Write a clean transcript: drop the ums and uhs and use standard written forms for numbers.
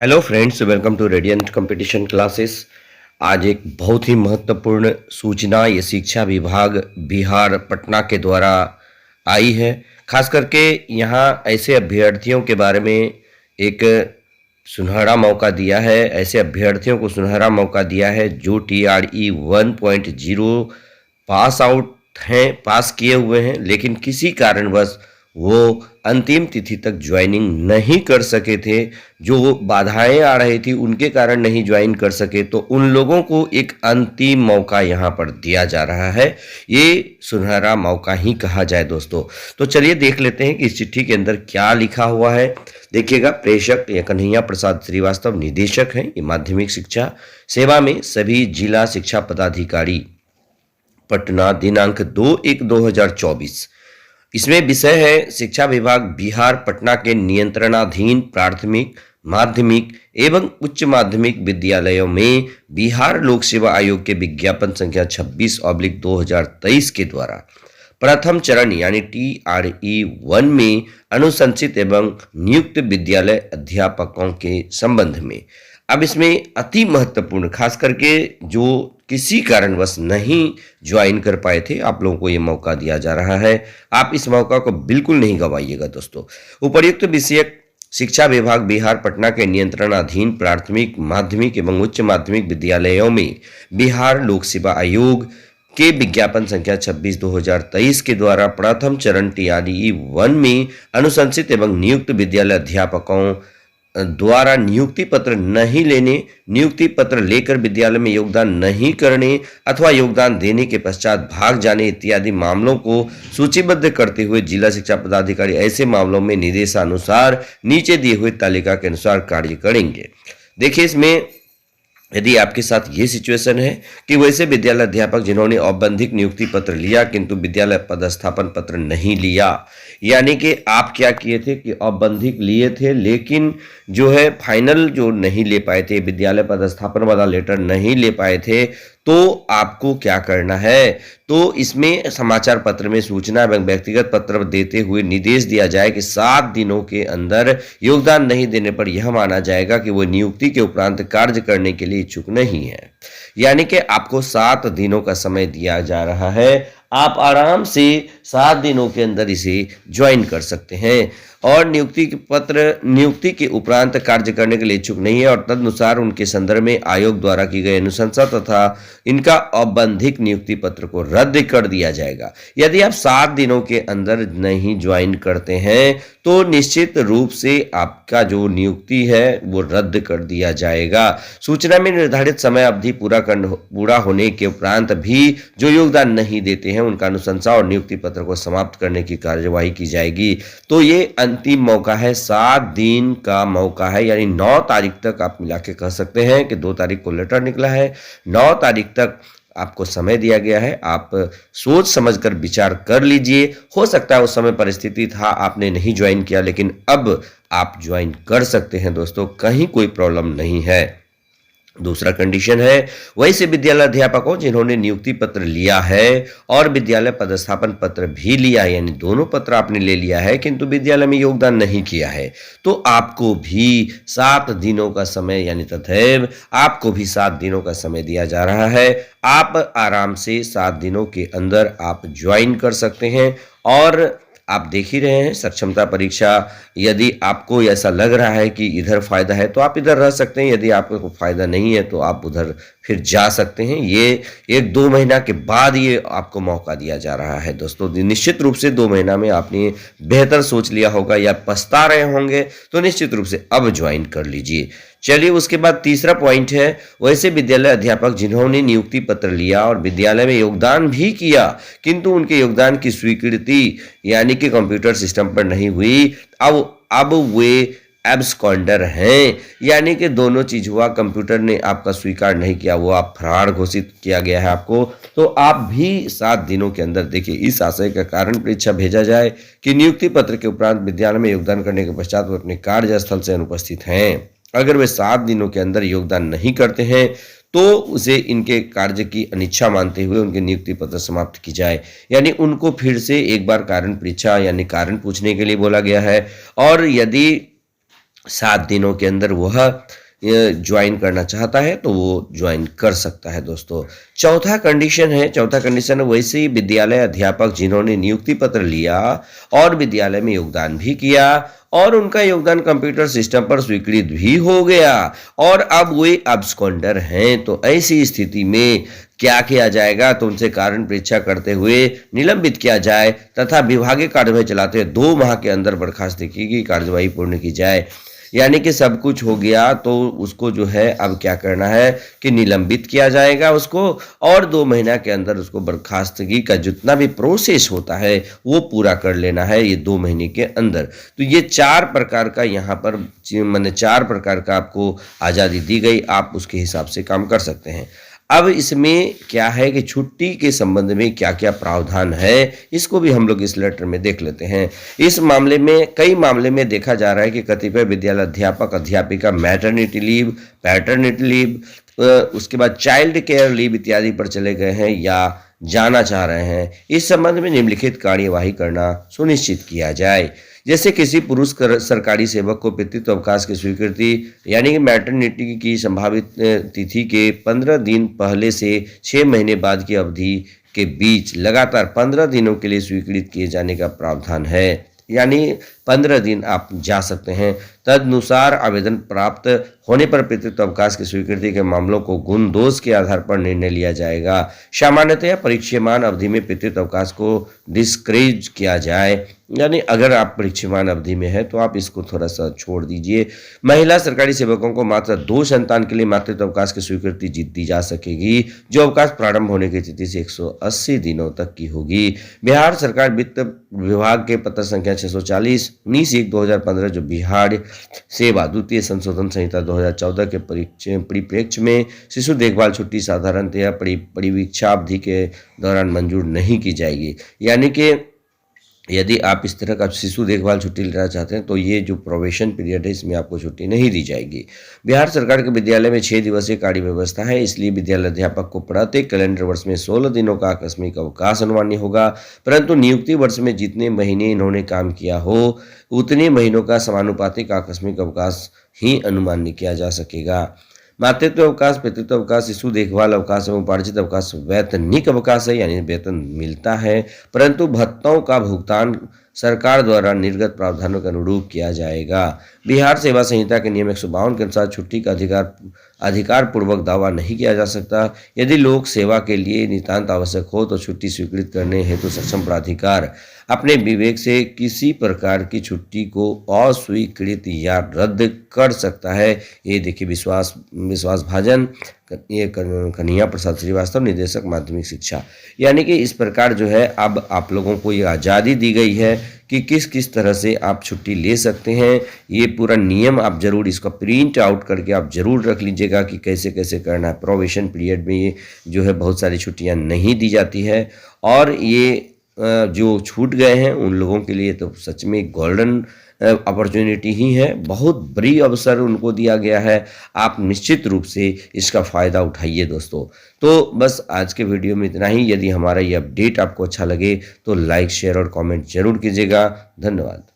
Hello friends, welcome to radiant competition classes. आज एक बहुत ही महत्वपूर्ण सूचना ये शिक्षा विभाग बिहार पटना के द्वारा आई है। खास करके यहाँ ऐसे अभ्यर्थियों के बारे में एक सुनहरा मौका दिया है, ऐसे अभ्यर्थियों को सुनहरा मौका दिया है जो TRE 1.0 पास आउट हैं, पास किए हुए हैं, लेकिन किसी कारणवश वो अंतिम तिथि तक ज्वाइनिंग नहीं कर सके थे। जो बाधाएं आ रही थी उनके कारण नहीं ज्वाइन कर सके, तो उन लोगों को एक अंतिम मौका यहाँ पर दिया जा रहा है। ये सुनहरा मौका ही कहा जाए दोस्तों। तो चलिए देख लेते हैं कि इस चिट्ठी के अंदर क्या लिखा हुआ है। देखिएगा, प्रेषक या कन्हैया प्रसाद श्रीवास्तव निदेशक हैं ये माध्यमिक शिक्षा सेवा में सभी जिला शिक्षा पदाधिकारी पटना, दिनांक 2/1/2024। इसमें विषय है शिक्षा विभाग बिहार पटना के नियंत्रणाधीन प्राथमिक, माध्यमिक एवं उच्च माध्यमिक विद्यालयों में बिहार लोक सेवा आयोग के विज्ञापन संख्या 26/2023 के द्वारा प्रथम चरण यानी TRE 1 में अनुशंसित एवं नियुक्त विद्यालय अध्यापकों के संबंध में। अब इसमें अति महत्वपूर्ण, खास करके जो किसी कारणवश नहीं ज्वाइन कर पाए थे, आप लोगों को ये मौका दिया जा रहा है। आप इस मौका को बिल्कुल नहीं गंवाइएगा दोस्तों। उपर्युक्त विषयक शिक्षा विभाग बिहार पटना के नियंत्रणाधीन प्राथमिक, माध्यमिक एवं उच्च माध्यमिक विद्यालयों में बिहार लोक सेवा आयोग के विज्ञापन संख्या 26/2023 के द्वारा प्रथम चरण TRE 1 में अनुशंसित एवं नियुक्त विद्यालय अध्यापकों द्वारा नियुक्ति पत्र नहीं लेने, नियुक्ति पत्र लेकर विद्यालय में योगदान नहीं करने अथवा योगदान देने के पश्चात भाग जाने इत्यादि मामलों को सूचीबद्ध करते हुए जिला शिक्षा पदाधिकारी ऐसे मामलों में निर्देशानुसार नीचे दिए हुए तालिका के अनुसार कार्य करेंगे। देखिए, इसमें यदि आपके साथ ये सिचुएशन है कि वैसे विद्यालय अध्यापक जिन्होंने औपबंधिक नियुक्ति पत्र लिया किंतु विद्यालय पदस्थापन पत्र नहीं लिया, यानी कि आप क्या किए थे कि औपबंधिक लिए थे लेकिन जो है फाइनल जो नहीं ले पाए थे, विद्यालय पदस्थापन वाला लेटर नहीं ले पाए थे, तो आपको क्या करना है, तो इसमें समाचार पत्र में सूचना एवं व्यक्तिगत पत्र देते हुए निर्देश दिया जाए कि 7 दिनों के अंदर योगदान नहीं देने पर यह माना जाएगा कि वो नियुक्ति के उपरांत कार्य करने के लिए इच्छुक नहीं है। यानी कि आपको 7 दिनों का समय दिया जा रहा है। आप आराम से 7 दिनों के अंदर इसे ज्वाइन कर सकते हैं। और नियुक्ति के उपरांत कार्य करने के लिए इच्छुक नहीं है और तदनुसार उनके संदर्भ में आयोग द्वारा की गई अनुशंसा तथा इनका औपबंधिक नियुक्ति पत्र को रद्द कर दिया जाएगा। यदि आप 7 दिनों के अंदर नहीं ज्वाइन करते हैं तो निश्चित रूप से आपका जो नियुक्ति है वो रद्द कर दिया जाएगा। सूचना में निर्धारित समय अवधि पूरा होने के उपरांत भी जो योगदान नहीं देते हैं उनका अनुशंसा और नियुक्ति पत्र को समाप्त करने की कार्यवाही की जाएगी। तो ये अंतिम मौका है, 7 दिन का मौका है, यानी 9 तारीख तक आप मिला के कह सकते हैं कि 2 तारीख को लेटर निकला है, 9 तारीख तक आपको समय दिया गया है। आप सोच समझकर विचार कर लीजिए। हो सकता है उस समय परिस्थिति था आपने नहीं ज्वाइन किया, लेकिन अब आप ज्वाइन कर सकते हैं दोस्तों, कहीं कोई प्रॉब्लम नहीं है। दूसरा कंडीशन है वैसे विद्यालय अध्यापकों जिन्होंने नियुक्ति पत्र लिया है और विद्यालय पदस्थापन पत्र भी लिया है, यानी दोनों पत्र आपने ले लिया है किंतु विद्यालय में योगदान नहीं किया है, तो आपको भी 7 दिनों का समय, यानी तथैव आपको भी 7 दिनों का समय दिया जा रहा है। आप आराम से 7 दिनों के अंदर आप ज्वाइन कर सकते हैं। और आप देख ही रहे हैं सक्षमता परीक्षा, यदि आपको ऐसा लग रहा है कि इधर फायदा है तो आप इधर रह सकते हैं, यदि आपको फायदा नहीं है तो आप उधर फिर जा सकते हैं। ये 1-2 महीना के बाद ये आपको मौका दिया जा रहा है दोस्तों। निश्चित रूप से 2 महीना में आपने बेहतर सोच लिया होगा या पछता रहे होंगे, तो निश्चित रूप से अब ज्वाइन कर लीजिए। चलिए, उसके बाद तीसरा पॉइंट है वैसे विद्यालय अध्यापक जिन्होंने नियुक्ति पत्र लिया और विद्यालय में योगदान भी किया किंतु उनके योगदान की स्वीकृति यानी कि कंप्यूटर सिस्टम पर नहीं हुई, अब वे एब्सकॉन्डर हैं, यानी कि दोनों चीज हुआ, कंप्यूटर ने आपका स्वीकार नहीं किया, वो आप फरार घोषित किया गया है आपको, तो आप भी 7 दिनों के अंदर देखिए इस आशय का कारण परीक्षा भेजा जाए कि नियुक्ति पत्र के उपरांत विद्यालय में योगदान करने के पश्चात वो अपने कार्यस्थल से अनुपस्थित हैं। अगर वे 7 दिनों के अंदर योगदान नहीं करते हैं तो उसे इनके कार्य की अनिच्छा मानते हुए उनके नियुक्ति पत्र समाप्त की जाए, यानी उनको फिर से एक बार कारण परीक्षा यानी कारण पूछने के लिए बोला गया है। और यदि 7 दिनों के अंदर वह ज्वाइन करना चाहता है तो वो ज्वाइन कर सकता है दोस्तों। चौथा कंडीशन है वैसे ही विद्यालय अध्यापक जिन्होंने नियुक्ति पत्र लिया और विद्यालय में योगदान भी किया और उनका योगदान कंप्यूटर सिस्टम पर स्वीकृत भी हो गया और अब वे अब्सकॉन्डर हैं, तो ऐसी स्थिति में क्या किया जाएगा, तो उनसे कारण परीक्षा करते हुए निलंबित किया जाए तथा विभागीय कार्यवाही चलाते हुए 2 माह के अंदर बर्खास्तगी की कार्यवाही पूर्ण की जाए। यानी कि सब कुछ हो गया तो उसको जो है अब क्या करना है कि निलंबित किया जाएगा उसको और 2 महीना के अंदर उसको बर्खास्तगी का जितना भी प्रोसेस होता है वो पूरा कर लेना है ये 2 महीने के अंदर। तो ये 4 प्रकार का यहाँ पर मैंने 4 प्रकार का आपको आज़ादी दी गई, आप उसके हिसाब से काम कर सकते हैं। अब इसमें क्या है कि छुट्टी के संबंध में क्या क्या प्रावधान है इसको भी हम लोग इस लेटर में देख लेते हैं। इस मामले में कई मामले में देखा जा रहा है कि कतिपय विद्यालय अध्यापक अध्यापिका मैटरनिटी लीव, पैटर्निटी लीव, उसके बाद चाइल्ड केयर लीव इत्यादि पर चले गए हैं या जाना चाह रहे हैं। इस संबंध में निम्नलिखित कार्यवाही करना सुनिश्चित किया जाए। जैसे किसी पुरुष सरकारी सेवक को पितृत्व अवकाश की स्वीकृति यानी कि मैटरनिटी की संभावित तिथि के 15 दिन पहले से 6 महीने बाद की अवधि के बीच लगातार 15 दिनों के लिए स्वीकृत किए जाने का प्रावधान है, यानी 15 दिन आप जा सकते हैं। तदनुसार आवेदन प्राप्त होने पर पितृत्व अवकाश की स्वीकृति के मामलों को गुण दोष के आधार पर निर्णय लिया जाएगा। सामान्यतया परीक्षमान अवधि में पितृत्व अवकाश को डिस्करेज किया जाए, यानी अगर आप परीक्षमान अवधि में है तो आप इसको थोड़ा सा छोड़ दीजिए। महिला सरकारी सेवकों को मात्र 2 संतान के लिए मातृत्व अवकाश की स्वीकृति दी जा सकेगी, जो अवकाश प्रारंभ होने की तिथि से 180 दिनों तक की होगी। बिहार सरकार वित्त विभाग के पत्र संख्या 640 19/1/2015 जो बिहार सेवा द्वितीय संशोधन संहिता 2014 के परिप्रेक्ष्य में शिशु देखभाल छुट्टी साधारणतया परिवीक्षावधि के दौरान मंजूर नहीं की जाएगी। यानी कि यदि आप इस तरह का शिशु देखभाल छुट्टी लेना चाहते हैं तो ये जो प्रोबेशन पीरियड है इसमें आपको छुट्टी नहीं दी जाएगी। बिहार सरकार के विद्यालय में 6 दिवसीय कार्य व्यवस्था है, इसलिए विद्यालय अध्यापक को प्रत्येक कैलेंडर वर्ष में 16 दिनों का आकस्मिक अवकाश अनुमान्य होगा, परंतु नियुक्ति वर्ष में जितने महीने इन्होंने काम किया हो उतने महीनों का समानुपातिक आकस्मिक अवकाश ही अनुमान्य किया जा सकेगा। मातृत्व अवकाश, पितृत्व अवकाश, शिशु देखभाल अवकाश एवं उपार्जित अवकाश वैतनिक अवकाश है, यानी वेतन मिलता है, परंतु भत्तों का भुगतान सरकार द्वारा निर्गत प्रावधानों के अनुरूप किया जाएगा। बिहार सेवा संहिता के नियम 152 के अनुसार छुट्टी का अधिकार पूर्वक दावा नहीं किया जा सकता। यदि लोक सेवा के लिए नितांत आवश्यक हो तो छुट्टी स्वीकृत करने हेतु सक्षम प्राधिकार अपने विवेक से किसी प्रकार की छुट्टी को अस्वीकृत या रद्द कर सकता है। ये देखिए विश्वास भाजन, ये कन्हैया प्रसाद श्रीवास्तव, निदेशक माध्यमिक शिक्षा। यानी कि इस प्रकार जो है अब आप लोगों को ये आज़ादी दी गई है कि किस किस तरह से आप छुट्टी ले सकते हैं। ये पूरा नियम आप जरूर इसका प्रिंट आउट करके आप जरूर रख लीजिएगा कि कैसे कैसे करना है। प्रोबेशन पीरियड में ये जो है बहुत सारी छुट्टियां नहीं दी जाती है और ये जो छूट गए हैं उन लोगों के लिए तो सच में गोल्डन अपॉर्चुनिटी ही है, बहुत बड़ी अवसर उनको दिया गया है। आप निश्चित रूप से इसका फ़ायदा उठाइए दोस्तों। तो बस आज के वीडियो में इतना ही। यदि हमारा ये अपडेट आपको अच्छा लगे तो लाइक, शेयर और कमेंट जरूर कीजिएगा। धन्यवाद।